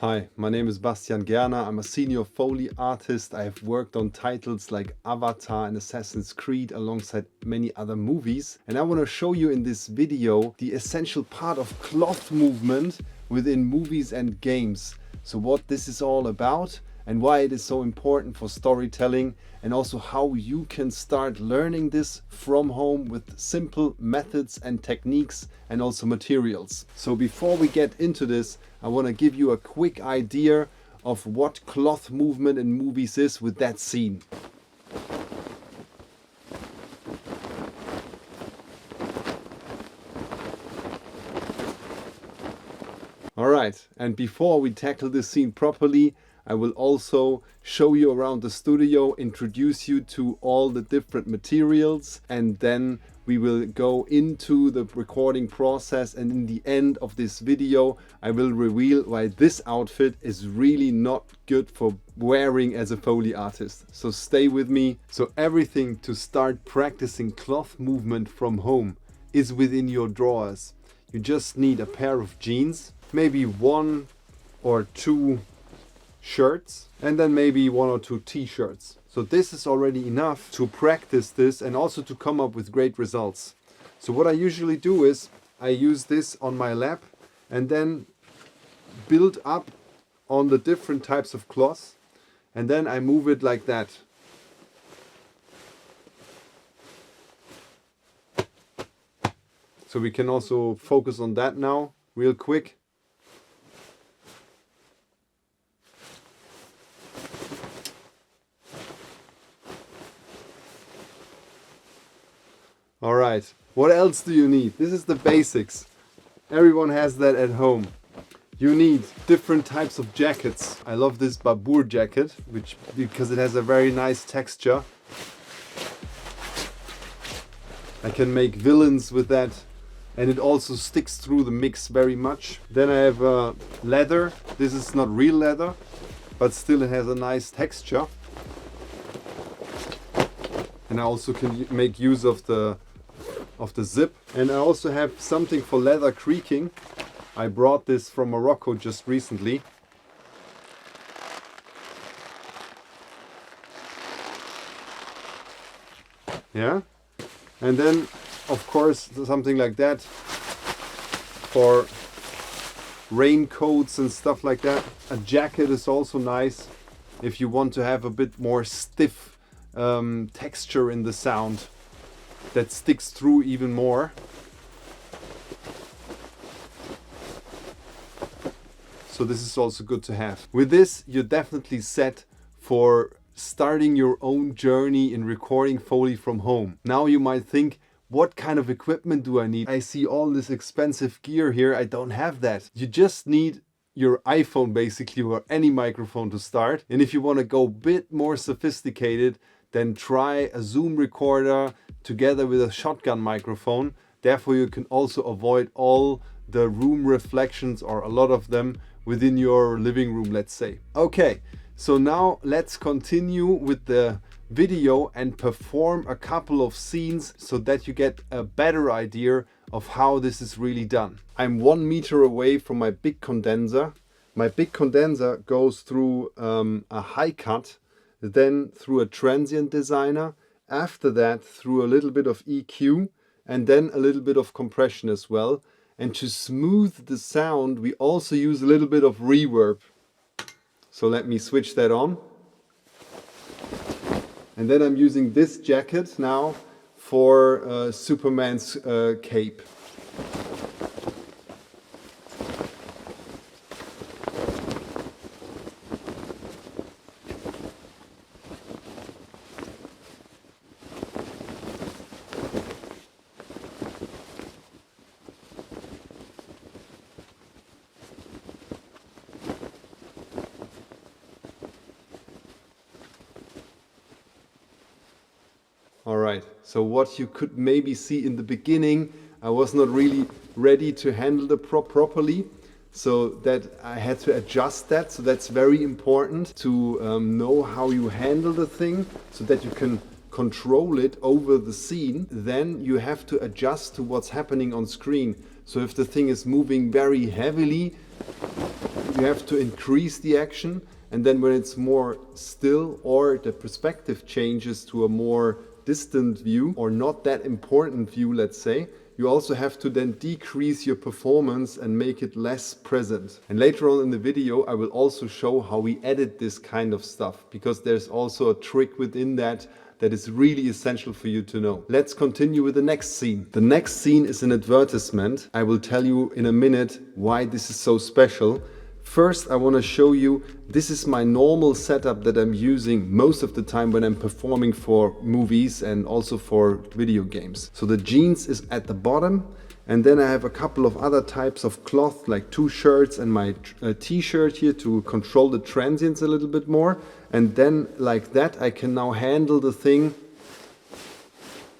Hi, my name is Bastian Gerner. I'm a senior Foley artist. I have worked on titles like Avatar and Assassin's Creed alongside many other movies. And I want to show you in this video the essential part of cloth movement within movies and games. So what this is all about and why it is so important for storytelling, and also how you can start learning this from home with simple methods and techniques and also materials. So before we get into this, I want to give you a quick idea of what cloth movement in movies is with that scene. Alright, and before we tackle this scene properly, I will also show you around the studio, introduce you to all the different materials, and then we will go into the recording process, and in the end of this video I will reveal why this outfit is really not good for wearing as a Foley artist. So stay with me. So everything to start practicing cloth movement from home is within your drawers. You just need a pair of jeans, maybe one or two shirts, and then maybe one or two t-shirts. So this is already enough to practice this and also to come up with great results. So what I usually do is I use this on my lap and then build up on the different types of cloths, and then I move it like that. So we can also focus on that now real quick. Alright, what else do you need? This is the basics. Everyone has that at home. You need different types of jackets. I love this Babur jacket, because it has a very nice texture. I can make villains with that, and it also sticks through the mix very much. Then I have leather. This is not real leather, but still it has a nice texture. And I also can make use of the zip. And I also have something for leather creaking. I brought this from Morocco just recently. Yeah, and then of course something like that for raincoats and stuff like that. A jacket is also nice if you want to have a bit more stiff texture in the sound that sticks through even more. So this is also good to have. With this, you're definitely set for starting your own journey in recording Foley from home. Now you might think, what kind of equipment do I need? I see all this expensive gear here. I don't have that. You just need your iPhone basically, or any microphone to start. And if you want to go a bit more sophisticated, then try a Zoom recorder together with a shotgun microphone. Therefore you can also avoid all the room reflections, or a lot of them, within your living room, let's say. Okay, so now let's continue with the video and perform a couple of scenes so that you get a better idea of how this is really done. I'm 1 meter away from my big condenser. My big condenser goes through a high cut, then through a transient designer, after that through a little bit of EQ, and then a little bit of compression as well. And to smooth the sound, we also use a little bit of reverb. So let me switch that on. And then I'm using this jacket now for Superman's cape. Alright, so what you could maybe see in the beginning, I was not really ready to handle the prop properly, so that I had to adjust that. So that's very important to know how you handle the thing so that you can control it over the scene. Then you have to adjust to what's happening on screen. So if the thing is moving very heavily, you have to increase the action, and then when it's more still or the perspective changes to a more distant view or not that important view, let's say, you also have to then decrease your performance and make it less present. And later on in the video, I will also show how we edit this kind of stuff, because there's also a trick within that that is really essential for you to know. Let's continue with the next scene. The next scene is an advertisement. I will tell you in a minute why this is so special. First, I want to show you, this is my normal setup that I'm using most of the time when I'm performing for movies and also for video games. So the jeans is at the bottom, and then I have a couple of other types of cloth, like 2 shirts and my t-shirt here to control the transients a little bit more. And then like that, I can now handle the thing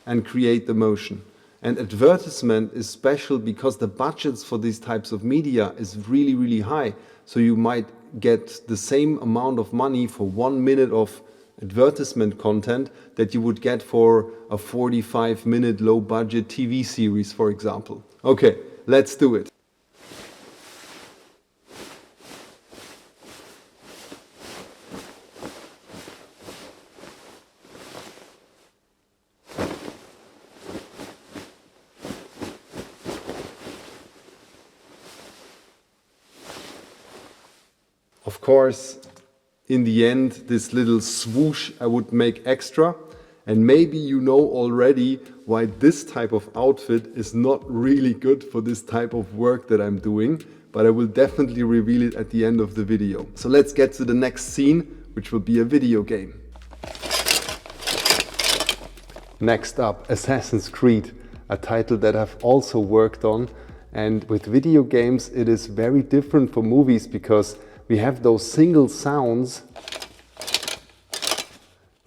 and create the motion. And advertisement is special because the budgets for these types of media is really, really high. So you might get the same amount of money for 1 minute of advertisement content that you would get for a 45-minute low-budget TV series, for example. Okay, let's do it. Of course, in the end, this little swoosh I would make extra, and maybe you know already why this type of outfit is not really good for this type of work that I'm doing, but I will definitely reveal it at the end of the video. So let's get to the next scene, which will be a video game. Next up, Assassin's Creed, a title that I've also worked on, and with video games it is very different from movies because we have those single sounds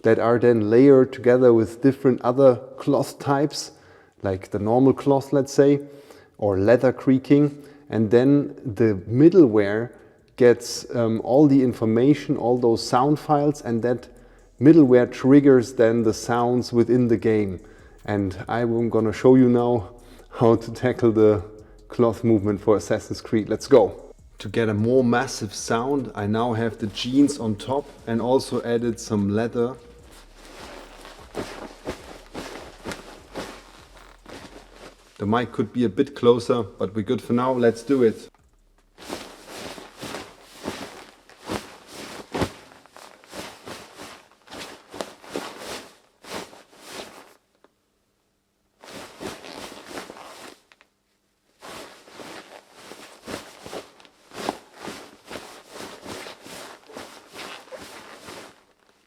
that are then layered together with different other cloth types, like the normal cloth, let's say, or leather creaking. And then the middleware gets all the information, all those sound files, and that middleware triggers then the sounds within the game. And I'm gonna show you now how to tackle the cloth movement for Assassin's Creed. Let's go. To get a more massive sound, I now have the jeans on top and also added some leather. The mic could be a bit closer, but we're good for now. Let's do it.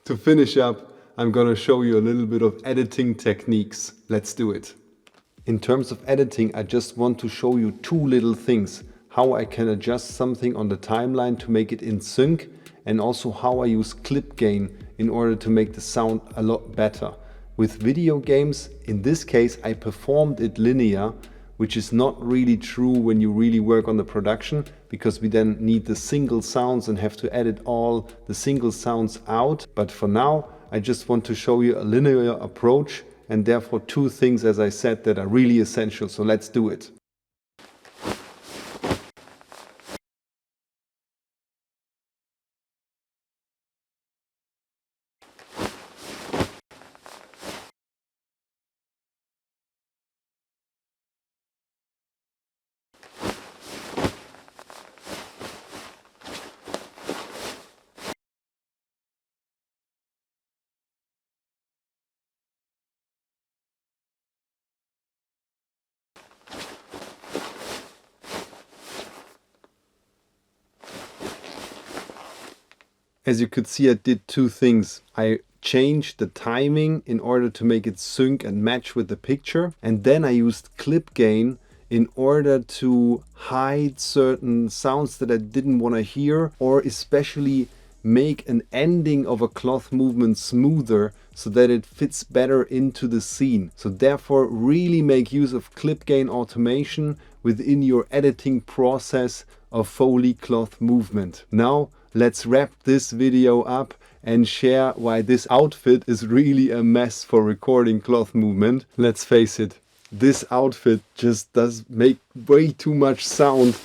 To finish up, I'm gonna show you a little bit of editing techniques. Let's do it. In terms of editing, I just want to show you 2 little things. How I can adjust something on the timeline to make it in sync, and also how I use clip gain in order to make the sound a lot better. With video games, in this case, I performed it linear, which is not really true when you really work on the production, because we then need the single sounds and have to edit all the single sounds out. But for now, I just want to show you a linear approach, and therefore 2 things, as I said, that are really essential. So let's do it. As you could see, I did 2 things. I changed the timing in order to make it sync and match with the picture. And then I used clip gain in order to hide certain sounds that I didn't want to hear, or especially make an ending of a cloth movement smoother so that it fits better into the scene. So therefore, really make use of clip gain automation within your editing process of Foley cloth movement. Now, let's wrap this video up and share why this outfit is really a mess for recording cloth movement. Let's face it, this outfit just does make way too much sound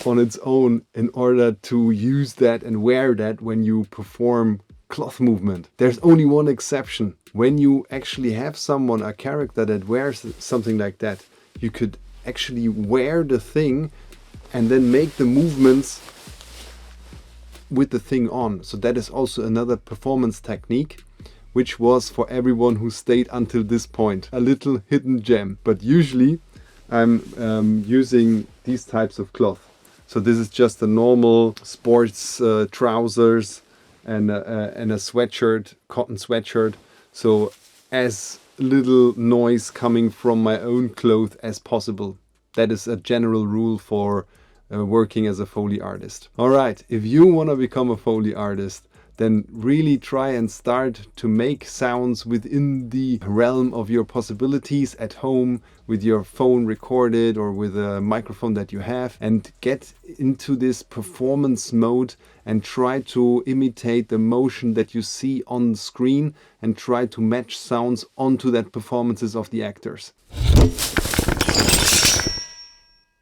on its own in order to use that and wear that when you perform cloth movement. There's only one exception. When you actually have someone, a character that wears something like that, you could actually wear the thing and then make the movements with the thing on. So that is also another performance technique, which was for everyone who stayed until this point a little hidden gem. But usually I'm using these types of cloth. So this is just a normal sports trousers and a sweatshirt, cotton sweatshirt. So as little noise coming from my own clothes as possible. That is a general rule for working as a Foley artist. All right, if you want to become a Foley artist, then really try and start to make sounds within the realm of your possibilities at home with your phone recorded or with a microphone that you have, and get into this performance mode and try to imitate the motion that you see on the screen and try to match sounds onto that performances of the actors.